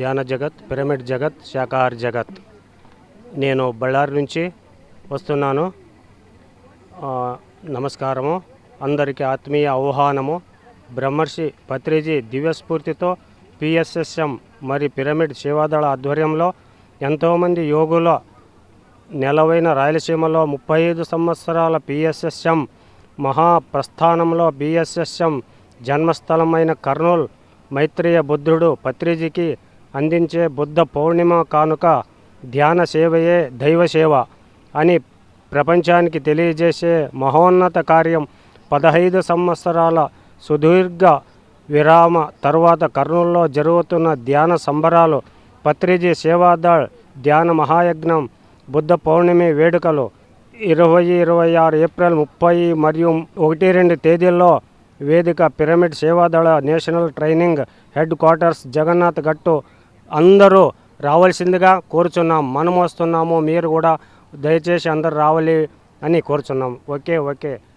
ధ్యాన జగత్, పిరమిడ్ జగత్, శాకాహార జగత్. నేను బళ్ళారి నుంచి వస్తున్నాను. నమస్కారము. అందరికీ ఆత్మీయ ఆహ్వానము. బ్రహ్మర్షి పత్రిజీ దివ్యస్ఫూర్తితో పిఎస్ఎస్ఎం మరి పిరమిడ్ సేవాదళ ఆధ్వర్యంలో ఎంతోమంది యోగుల నెలవైన రాయలసీమలో 35 సంవత్సరాల పిఎస్ఎస్ఎం మహాప్రస్థానంలో పిఎస్ఎస్ఎం జన్మస్థలమైన కర్నూల్ మైత్రేయ బుద్ధుడు పత్రిజీకి అందించే బుద్ధ పౌర్ణిమ కానుక ధ్యాన సేవయే దైవ సేవ అని ప్రపంచానికి తెలియజేసే మహోన్నత కార్యం. 15 సంవత్సరాల సుదీర్ఘ విరామ తర్వాత కర్నూలులో జరుగుతున్న ధ్యాన సంబరాలు, పత్రిజీ సేవాదళ్ ధ్యాన మహాయజ్ఞం, బుద్ధ పౌర్ణమి వేడుకలు 20-26 ఏప్రిల్ 30 మరియు 1-2 తేదీల్లో వేదిక pyramid Sevadal national training headquarters Jagannath Gattu. అందరూ రావాల్సిందిగా కోరుచున్నాం. మనం వస్తున్నాము, మీరు కూడా దయచేసి అందరు రావాలి అని కోరుచున్నాం. ఓకే.